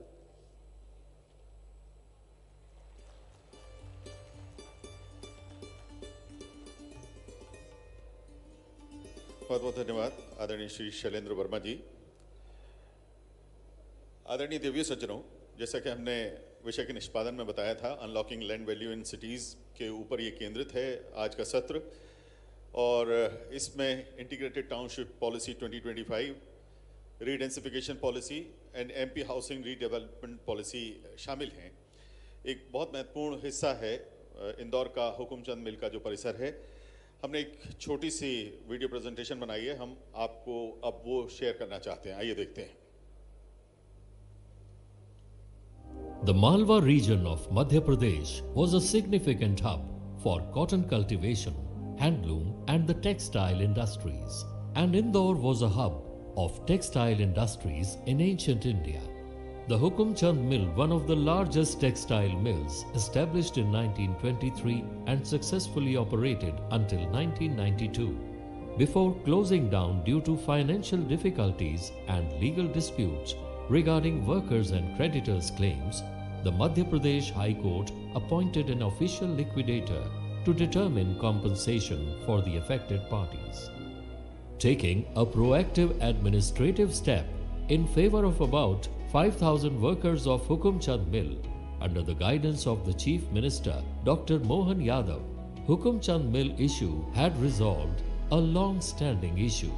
बहुत बहुत धन्यवाद आदरणीय श्री शैलेंद्र वर्मा जी। आदरणीय देवीय सज्जनों, जैसा कि हमने विषय के निष्पादन में बताया था, unlocking land value in cities के ऊपर ये केंद्रित है आज का सत्र, और इसमें integrated township policy 2025, redensification policy and MP housing redevelopment policy शामिल हैं। एक बहुत महत्वपूर्ण हिस्सा है इंदौर का हुकुमचंद मिल का जो परिसर है। हमने एक छोटी सी वीडियो प्रेजेंटेशन बनाई है, हम आपको अब वो शेयर करना चाहते हैं। आइए देखते हैं। The Malwa region of Madhya Pradesh was a significant hub for cotton cultivation, handloom and the textile industries. And Indore was a hub of textile industries in ancient India. The Hukumchand Mill, one of the largest textile mills, established in 1923 and successfully operated until 1992. Before closing down due to financial difficulties and legal disputes regarding workers' and creditors' claims, the Madhya Pradesh High Court appointed an official liquidator to determine compensation for the affected parties. Taking a proactive administrative step in favor of about 5,000 workers of Hukumchand Mill, under the guidance of the Chief Minister Dr. Mohan Yadav, Hukumchand Mill issue had resolved a long-standing issue.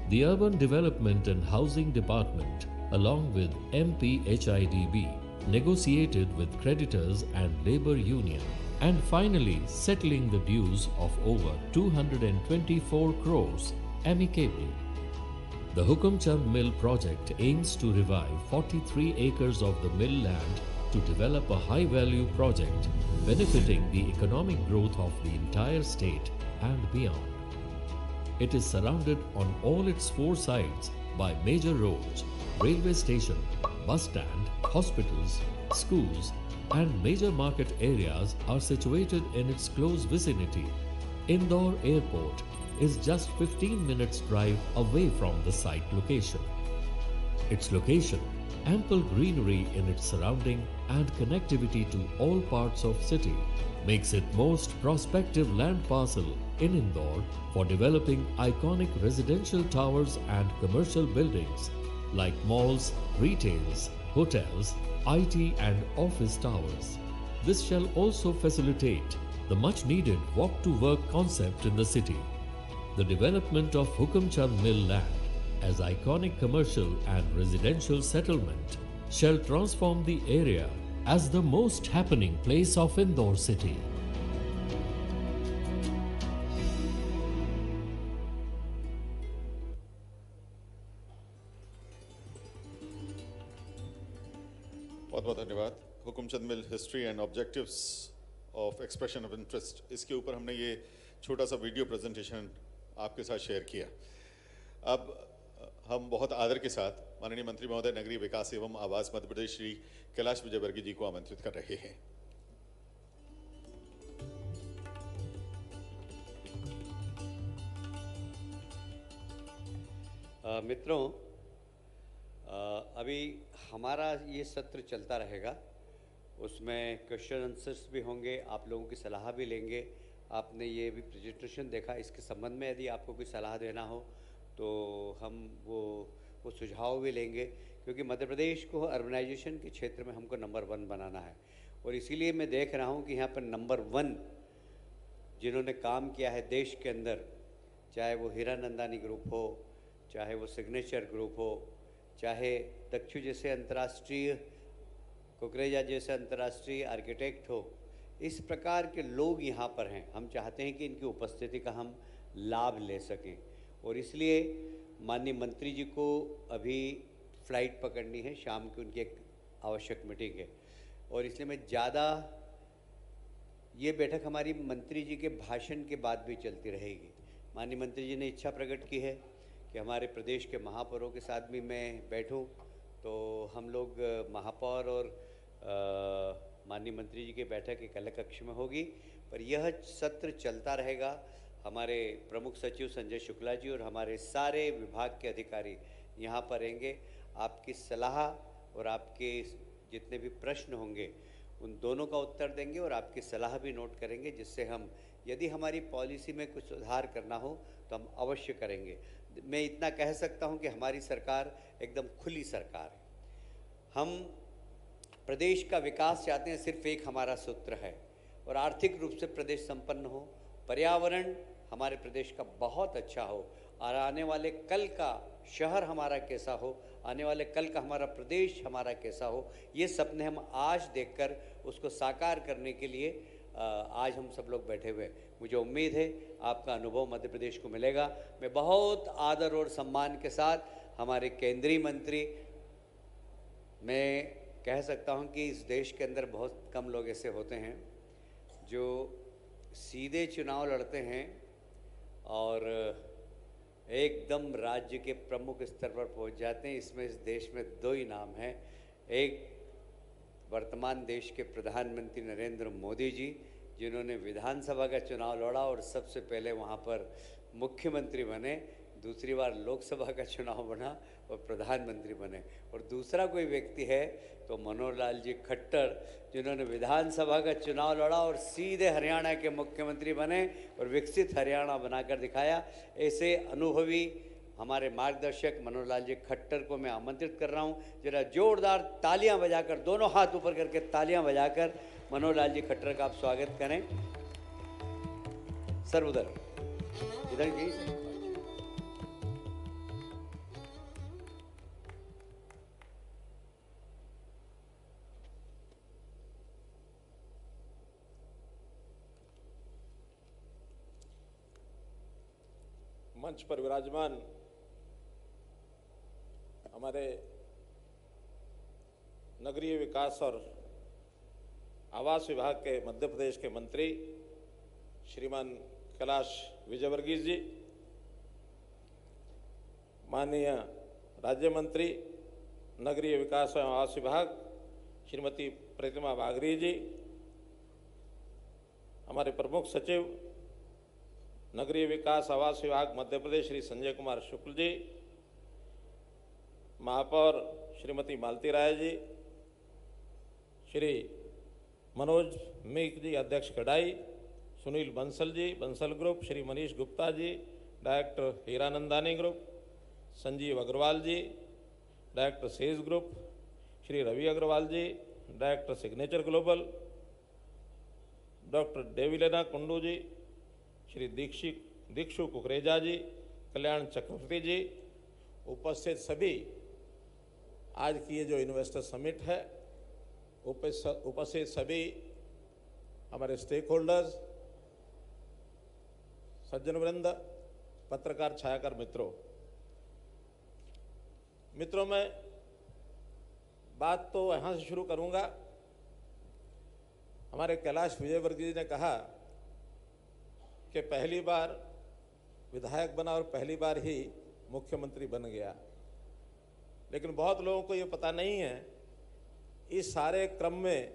The Urban Development and Housing Department, along with MPHIDB, negotiated with creditors and labor union and finally settling the dues of over 224 crores amicably. The Hukumchand Mill project aims to revive 43 acres of the mill land to develop a high-value project benefiting the economic growth of the entire state and beyond. It is surrounded on all its four sides by major roads, railway station, bus stand, hospitals, schools, and major market areas are situated in its close vicinity. Indore Airport is just 15 minutes drive away from the site location. Its location, ample greenery in its surrounding and connectivity to all parts of city makes it most prospective land parcel in Indore for developing iconic residential towers and commercial buildings like malls, retails, hotels, IT and office towers. This shall also facilitate the much needed walk to work concept in the city. The development of Hukamchand Mill land as iconic commercial and residential settlement shall transform the area as the most happening place of Indore city. बहुत बहुत धन्यवाद। Hukumchand mill history and objectives of expression of interest, इसके ऊपर हमने ये छोटा सा video presentation आपके साथ शेयर किया। अब हम बहुत आदर के साथ माननीय मंत्री महोदय नगरीय विकास एवं आवास मध्य प्रदेश श्री कैलाश विजयवर्गीय जी को आमंत्रित कर रहे हैं। मित्रों, अभी हमारा ये सत्र चलता रहेगा, उसमें क्वेश्चन आंसर्स भी होंगे, आप लोगों की सलाह भी लेंगे। आपने ये भी प्रेजेंटेशन देखा, इसके संबंध में यदि आपको कोई सलाह देना हो तो हम वो सुझाव भी लेंगे, क्योंकि मध्य प्रदेश को अर्बनाइजेशन के क्षेत्र में हमको नंबर 1 बनाना है। और इसीलिए मैं देख रहा हूँ कि यहाँ पर नंबर 1 जिन्होंने काम किया है देश के अंदर, चाहे वो हीरानंदानी ग्रुप हो, चाहे वो सिग्नेचर ग्रुप हो, चाहे दक्षु जैसे अंतर्राष्ट्रीय, कुकरेजा जैसे अंतर्राष्ट्रीय आर्किटेक्ट हो, इस प्रकार के लोग यहाँ पर हैं। हम चाहते हैं कि इनकी उपस्थिति का हम लाभ ले सकें, और इसलिए माननीय मंत्री जी को अभी फ़्लाइट पकड़नी है, शाम की उनकी एक आवश्यक मीटिंग है, और इसलिए मैं ज़्यादा, ये बैठक हमारी मंत्री जी के भाषण के बाद भी चलती रहेगी। माननीय मंत्री जी ने इच्छा प्रकट की है कि हमारे प्रदेश के महापौरों के साथ भी मैं बैठूं, तो हम लोग महापौर और माननीय मंत्री जी की बैठक एक अलग कक्ष में होगी, पर यह सत्र चलता रहेगा। हमारे प्रमुख सचिव संजय शुक्ला जी और हमारे सारे विभाग के अधिकारी यहाँ पर रहेंगे। आपकी सलाह और आपके जितने भी प्रश्न होंगे उन दोनों का उत्तर देंगे, और आपकी सलाह भी नोट करेंगे, जिससे हम, यदि हमारी पॉलिसी में कुछ सुधार करना हो तो हम अवश्य करेंगे। मैं इतना कह सकता हूं कि हमारी सरकार एकदम खुली सरकार है। हम प्रदेश का विकास चाहते हैं, सिर्फ एक हमारा सूत्र है, और आर्थिक रूप से प्रदेश संपन्न हो, पर्यावरण हमारे प्रदेश का बहुत अच्छा हो, और आने वाले कल का शहर हमारा कैसा हो, आने वाले कल का हमारा प्रदेश हमारा कैसा हो, ये सपने हम आज देखकर उसको साकार करने के लिए आज हम सब लोग बैठे हुए। मुझे उम्मीद है आपका अनुभव मध्य प्रदेश को मिलेगा। मैं बहुत आदर और सम्मान के साथ हमारे केंद्रीय मंत्री, मैं कह सकता हूं कि इस देश के अंदर बहुत कम लोग ऐसे होते हैं जो सीधे चुनाव लड़ते हैं और एकदम राज्य के प्रमुख स्तर पर पहुंच जाते हैं। इसमें इस देश में 2 ही नाम हैं, एक वर्तमान देश के प्रधानमंत्री नरेंद्र मोदी जी, जिन्होंने विधानसभा का चुनाव लड़ा और सबसे पहले वहां पर मुख्यमंत्री बने, दूसरी बार लोकसभा का चुनाव बना और प्रधानमंत्री बने, और दूसरा कोई व्यक्ति है तो मनोहर लाल जी खट्टर, जिन्होंने विधानसभा का चुनाव लड़ा और सीधे हरियाणा के मुख्यमंत्री बने और विकसित हरियाणा बनाकर दिखाया। ऐसे अनुभवी हमारे मार्गदर्शक मनोहर लाल जी खट्टर को मैं आमंत्रित कर रहा हूं। जरा जोरदार तालियां बजाकर, दोनों हाथ ऊपर करके तालियां बजाकर मनोहर लाल जी खट्टर का आप स्वागत करें। सर उधर, इधर जी। मंच पर विराजमान हमारे नगरीय विकास और आवास विभाग के मध्य प्रदेश के मंत्री श्रीमान कैलाश विजयवर्गीय जी, माननीय राज्य मंत्री नगरीय विकास एवं आवास विभाग श्रीमती प्रतिमा बागरी जी, हमारे प्रमुख सचिव नगरीय विकास आवास विभाग मध्य प्रदेश श्री संजय कुमार शुक्ल जी, महापौर श्रीमती मालती राय जी, श्री मनोज मीक जी अध्यक्ष कड़ाई, Sunil Bansal ji Bansal group, Shri Manish Gupta ji director Hiranandani group, Sanjeev Agrawal ji director sage group, Shri Ravi Agrawal ji director signature global, doctor Devilena Kundu ji, Shri Dikshu Kukreja ji, Kalyan Chakraborty ji, उपस्थित सभी आज की ये जो इन्वेस्टर समिट है, उपस्थित सभी हमारे स्टेक होल्डर्स, सज्जन वृंद, पत्रकार छायाकार मित्रों, मैं बात तो यहाँ से शुरू करूँगा। हमारे कैलाश विजयवर्गीय जी ने कहा कि पहली बार विधायक बना और पहली बार ही मुख्यमंत्री बन गया, लेकिन बहुत लोगों को ये पता नहीं है इस सारे क्रम में,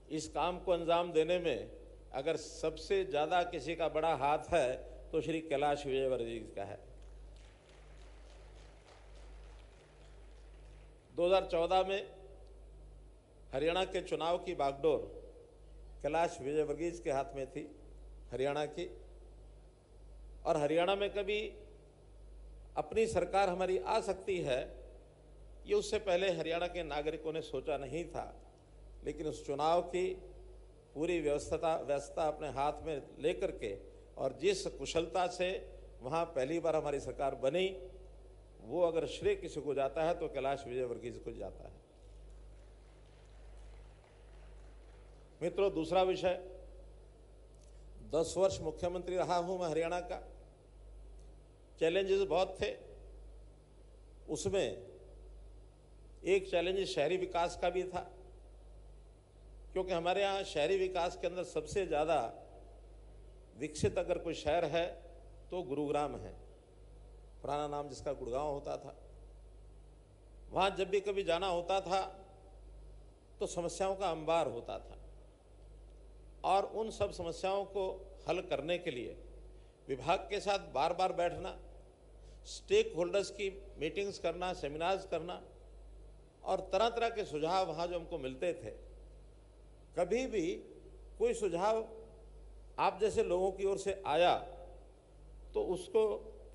इस काम को अंजाम देने में अगर सबसे ज़्यादा किसी का बड़ा हाथ है तो श्री कैलाश विजयवर्गीय जी का है। 2014 में हरियाणा के चुनाव की बागडोर कैलाश विजयवर्गीय के हाथ में थी, हरियाणा की। और हरियाणा में कभी अपनी सरकार हमारी आ सकती है, ये उससे पहले हरियाणा के नागरिकों ने सोचा नहीं था, लेकिन उस चुनाव की पूरी व्यवस्था अपने हाथ में लेकर के और जिस कुशलता से वहाँ पहली बार हमारी सरकार बनी, वो अगर श्रेय किसी को जाता है तो कैलाश विजयवर्गीय को जाता है। मित्रों, दूसरा विषय, 10 वर्ष मुख्यमंत्री रहा हूं मैं हरियाणा का। चैलेंजेस बहुत थे, उसमें एक चैलेंज शहरी विकास का भी था, क्योंकि हमारे यहाँ शहरी विकास के अंदर सबसे ज़्यादा विकसित अगर कोई शहर है तो गुरुग्राम है, पुराना नाम जिसका गुड़गांव होता था। वहाँ जब भी कभी जाना होता था तो समस्याओं का अंबार होता था, और उन सब समस्याओं को हल करने के लिए विभाग के साथ बार बार बैठना, स्टेक होल्डर्स की मीटिंग्स करना, सेमिनार्स करना, और तरह तरह के सुझाव वहाँ जो हमको मिलते थे। कभी भी कोई सुझाव आप जैसे लोगों की ओर से आया तो उसको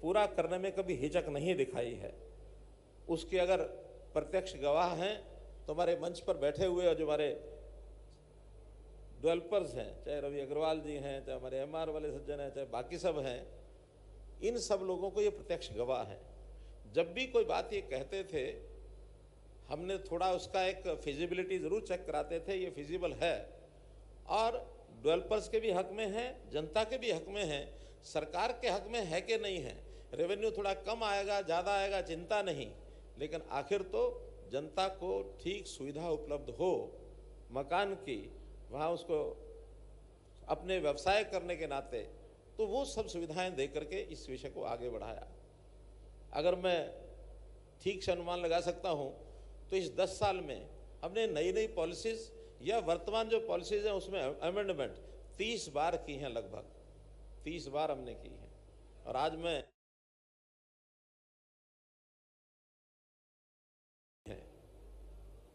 पूरा करने में कभी हिचक नहीं दिखाई है। उसके अगर प्रत्यक्ष गवाह हैं तो हमारे मंच पर बैठे हुए जो हमारे डेवलपर्स हैं, चाहे रवि अग्रवाल जी हैं, चाहे हमारे MR वाले सज्जन हैं, चाहे बाकी सब हैं, इन सब लोगों को ये प्रत्यक्ष गवाह हैं। जब भी कोई बात ये कहते थे, हमने थोड़ा उसका एक फिजिबिलिटी ज़रूर चेक कराते थे, ये फिजिबल है, और डेवलपर्स के भी हक में है, जनता के भी हक में है, सरकार के हक में है कि नहीं है। रेवेन्यू थोड़ा कम आएगा, ज़्यादा आएगा, चिंता नहीं, लेकिन आखिर तो जनता को ठीक सुविधा उपलब्ध हो मकान की, वहाँ उसको अपने व्यवसाय करने के नाते, तो वो सब सुविधाएं दे करके इस विषय को आगे बढ़ाया। अगर मैं ठीक से अनुमान लगा सकता हूँ तो इस 10 साल में हमने नई नई पॉलिसीज़ या वर्तमान जो पॉलिसीज़ हैं उसमें अमेंडमेंट 30 बार की हैं, लगभग 30 बार हमने की है। और आज मैं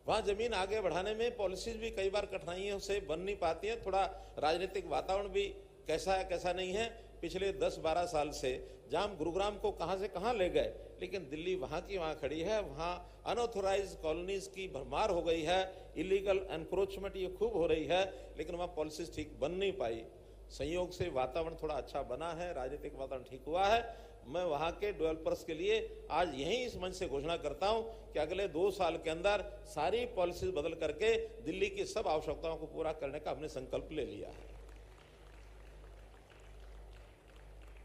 वहाँ जमीन आगे बढ़ाने में पॉलिसीज भी कई बार कठिनाइयों से बन नहीं पाती है। थोड़ा राजनीतिक वातावरण भी कैसा है कैसा नहीं है। पिछले 10-12 साल से जहाँ हम गुरुग्राम को कहाँ से कहाँ ले गए, लेकिन दिल्ली वहाँ की वहाँ खड़ी है। वहाँ अनऑथोराइज कॉलोनीज की भरमार हो गई है, इलीगल एनक्रोचमेंट ये खूब हो रही है, लेकिन वहाँ पॉलिसीज ठीक बन नहीं पाई। संयोग से वातावरण थोड़ा अच्छा बना है, राजनीतिक वातावरण ठीक हुआ है। मैं वहाँ के डेवलपर्स के लिए आज यहीं इस मंच से घोषणा करता हूँ कि अगले 2 साल के अंदर सारी पॉलिसीज बदल करके दिल्ली की सब आवश्यकताओं को पूरा करने का हमने संकल्प ले लिया है।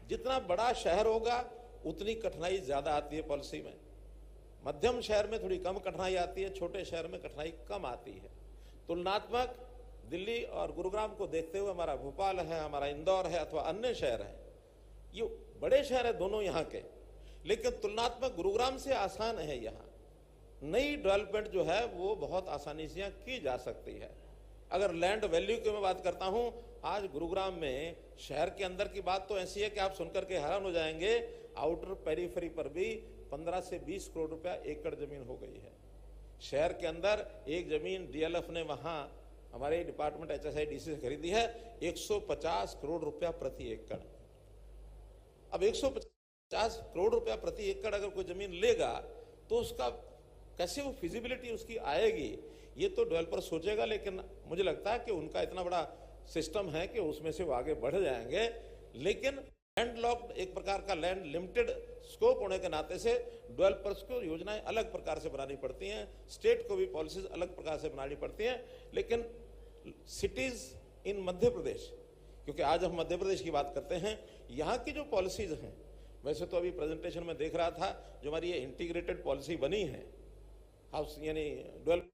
जितना बड़ा शहर होगा उतनी कठिनाई ज्यादा आती है पॉलिसी में। मध्यम शहर में थोड़ी कम कठिनाई आती है, छोटे शहर में कठिनाई कम आती है। तुलनात्मक दिल्ली और गुरुग्राम को देखते हुए हमारा भोपाल है, हमारा इंदौर है अथवा अन्य शहर हैं, ये बड़े शहर है दोनों यहाँ के, लेकिन तुलनात्मक गुरुग्राम से आसान है। यहाँ नई डेवलपमेंट जो है वो बहुत आसानी से यहाँ की जा सकती है। अगर लैंड वैल्यू की मैं बात करता हूँ, आज गुरुग्राम में शहर के अंदर की बात तो ऐसी है कि आप सुनकर के हैरान हो जाएंगे, आउटर पेरीफेरी पर भी 15 से 20 करोड़ रुपया एकड़ जमीन हो गई है। शहर के अंदर एक जमीन डीएलएफ ने वहां हमारे डिपार्टमेंट HSIDC से खरीदी है 150 करोड़ रुपया प्रति एकड़। अब 150 करोड़ रुपया प्रति एकड़ अगर कोई जमीन लेगा तो उसका कैसे वो फिजिबिलिटी उसकी आएगी, ये तो डेवलपर सोचेगा। लेकिन मुझे लगता है कि उनका इतना बड़ा सिस्टम है कि उसमें से वो आगे बढ़ जाएंगे। लेकिन लैंड लॉक्ड एक प्रकार का लैंड लिमिटेड स्कोप होने के नाते से डेवलपर्स को योजनाएं अलग प्रकार से बनानी पड़ती हैं, स्टेट को भी पॉलिसीज अलग प्रकार से बनानी पड़ती हैं। लेकिन सिटीज इन मध्य प्रदेश, क्योंकि आज हम मध्य प्रदेश की बात करते हैं, यहाँ की जो पॉलिसीज हैं, वैसे तो अभी प्रेजेंटेशन में देख रहा था जो हमारी ये इंटीग्रेटेड पॉलिसी बनी है हाउस यानी डेवलप